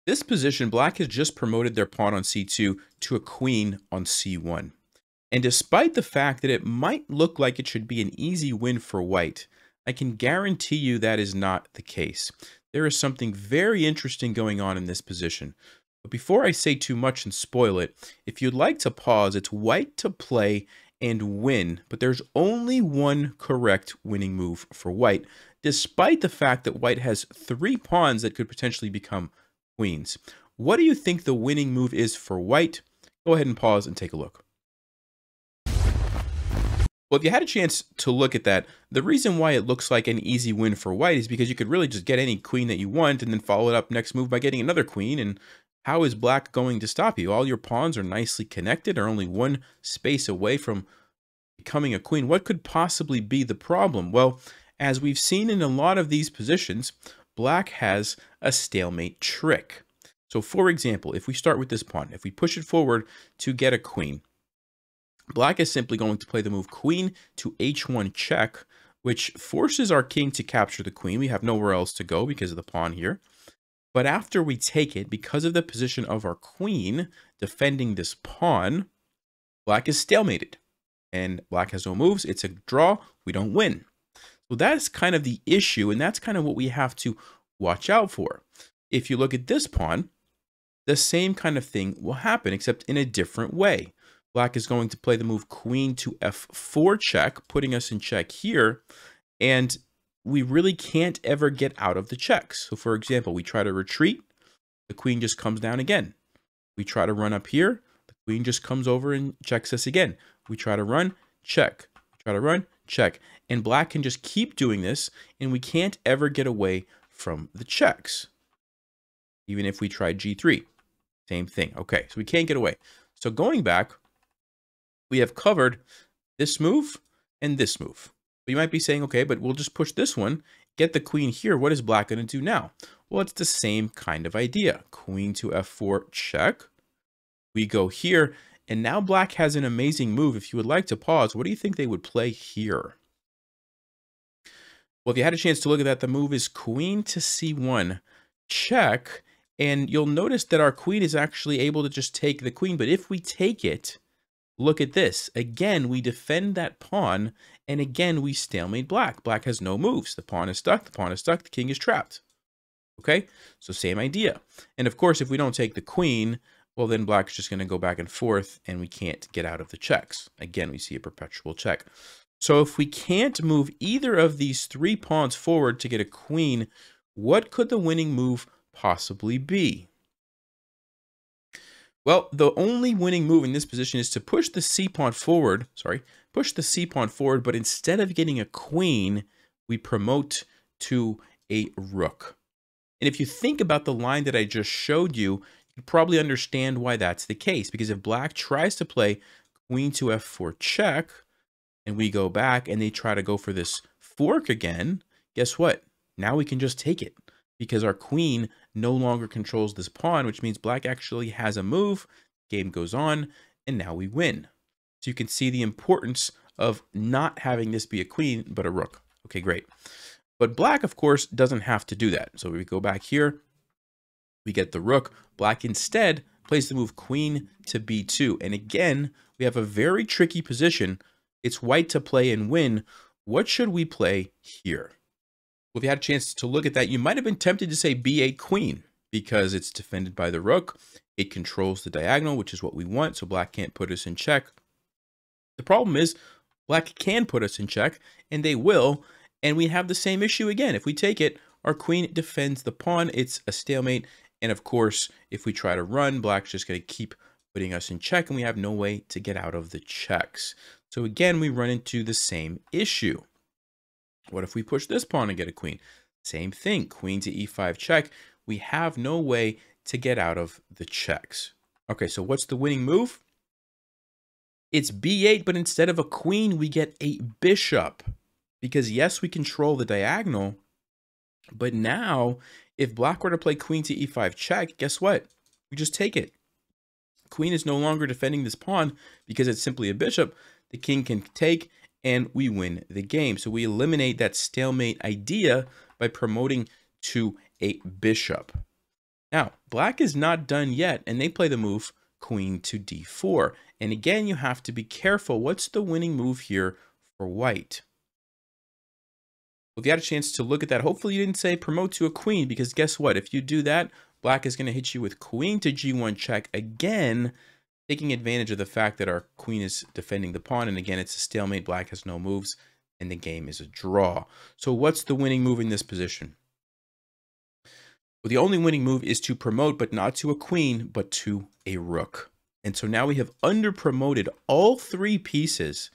This position, black has just promoted their pawn on c2 to a queen on c1. And despite the fact that it might look like it should be an easy win for white, I can guarantee you that is not the case. There is something very interesting going on in this position. But before I say too much and spoil it, if you'd like to pause, it's white to play and win, but there's only one correct winning move for white, despite the fact that white has 3 pawns that could potentially become queens. What do you think the winning move is for white? Go ahead and pause and take a look. Well, if you had a chance to look at that, the reason why it looks like an easy win for white is because you could really just get any queen that you want and then follow it up next move by getting another queen. And how is black going to stop you? All your pawns are nicely connected, are only one space away from becoming a queen. What could possibly be the problem? Well, as we've seen in a lot of these positions, black has a stalemate trick. So for example, if we start with this pawn, if we push it forward to get a queen, black is simply going to play the move queen to h1 check, which forces our king to capture the queen. We have nowhere else to go because of the pawn here. But after we take it, because of the position of our queen defending this pawn, black is stalemated. And black has no moves. It's a draw. We don't win. So that's kind of the issue, and that's kind of what we have to watch out for. If you look at this pawn, the same kind of thing will happen, except in a different way. Black is going to play the move queen to f4 check, putting us in check here, and we really can't ever get out of the checks. So for example, we try to retreat, the queen just comes down again. We try to run up here, the queen just comes over and checks us again. We try to run, check. We try to run, check. And black can just keep doing this, and we can't ever get away from the checks. Even if we try g3, same thing. Okay, so we can't get away. So going back, we have covered this move and this move. But you might be saying, okay, but we'll just push this one, get the queen here. What is black going to do now? Well, it's the same kind of idea. Queen to f4 check. We go here, and now black has an amazing move. If you would like to pause, what do you think they would play here? Well, if you had a chance to look at that, the move is queen to c1 check, and you'll notice that our queen is actually able to just take the queen. But if we take it, look at this. Again, we defend that pawn, and again, we stalemate black. Black has no moves. The pawn is stuck, the pawn is stuck, the king is trapped. Okay, so same idea. And of course, if we don't take the queen, well, then black's just going to go back and forth, and we can't get out of the checks. Again, we see a perpetual check. So if we can't move either of these 3 pawns forward to get a queen, what could the winning move possibly be? Well, the only winning move in this position is to push the c-pawn forward, push the c-pawn forward, but instead of getting a queen, we promote to a rook. And if you think about the line that I just showed you, you probably understand why that's the case. Because if black tries to play queen to f4 check, and we go back and they try to go for this fork again, guess what? Now we can just take it because our queen no longer controls this pawn, which means black actually has a move. Game goes on, and now we win. So you can see the importance of not having this be a queen, but a rook. Okay, great. But black, of course, doesn't have to do that. So we go back here, we get the rook. Black instead plays the move queen to b2. And again, we have a very tricky position. It's white to play and win. What should we play here? Well, if you had a chance to look at that, you might have been tempted to say b8 queen because it's defended by the rook. It controls the diagonal, which is what we want, so black can't put us in check. The problem is black can put us in check, and they will, and we have the same issue again. If we take it, our queen defends the pawn. It's a stalemate, and of course, if we try to run, black's just going to keep putting us in check, and we have no way to get out of the checks. So again, we run into the same issue. What if we push this pawn and get a queen? Same thing, queen to e5 check. We have no way to get out of the checks. Okay, so what's the winning move? It's b8, but instead of a queen, we get a bishop. Because yes, we control the diagonal, but now if black were to play queen to e5 check, guess what? We just take it. Queen is no longer defending this pawn because it's simply a bishop. The king can take, and we win the game. So we eliminate that stalemate idea by promoting to a bishop. Now, black is not done yet, and they play the move queen to d4. And again, you have to be careful. What's the winning move here for white? Well, if you had a chance to look at that, hopefully you didn't say promote to a queen, because guess what? If you do that, black is going to hit you with queen to g1 check again, taking advantage of the fact that our queen is defending the pawn. And again, it's a stalemate. Black has no moves, and the game is a draw. So what's the winning move in this position? Well, the only winning move is to promote, but not to a queen, but to a rook. And so now we have under promoted all three pieces.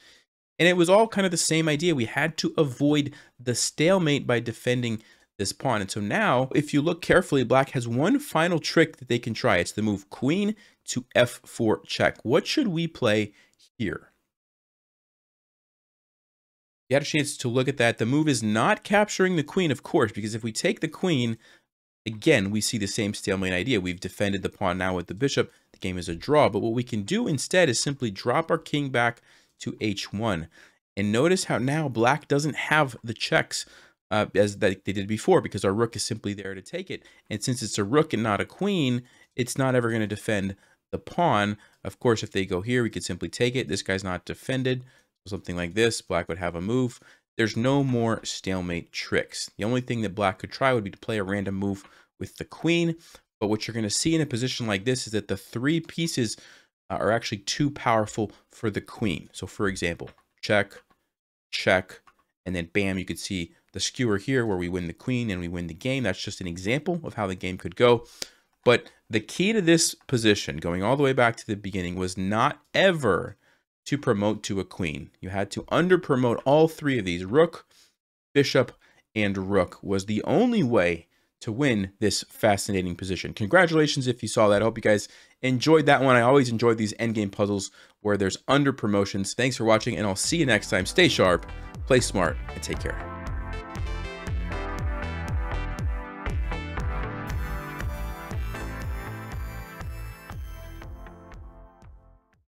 And it was all kind of the same idea. We had to avoid the stalemate by defending this pawn. And so now, if you look carefully, black has one final trick that they can try. It's the move queen to f4 check. What should we play here? You had a chance to look at that. The move is not capturing the queen, of course, because if we take the queen, again, we see the same stalemate idea. We've defended the pawn now with the bishop. The game is a draw. But what we can do instead is simply drop our king back to h1. And notice how now black doesn't have the checks as they did before, because our rook is simply there to take it. And since it's a rook and not a queen, it's not ever going to defend the pawn. Of course, if they go here, we could simply take it. This guy's not defended. Something like this, black would have a move. There's no more stalemate tricks. The only thing that black could try would be to play a random move with the queen. But what you're going to see in a position like this is that the three pieces are actually too powerful for the queen. So for example, check, check, and then bam, you could see the skewer here where we win the queen and we win the game. That's just an example of how the game could go. But the key to this position, going all the way back to the beginning, was not ever to promote to a queen. You had to under promote all three of these. Rook, bishop, and rook was the only way to win this fascinating position. Congratulations if you saw that. I hope you guys enjoyed that one. I always enjoy these endgame puzzles where there's under promotions. Thanks for watching, and I'll see you next time. Stay sharp, play smart, and take care.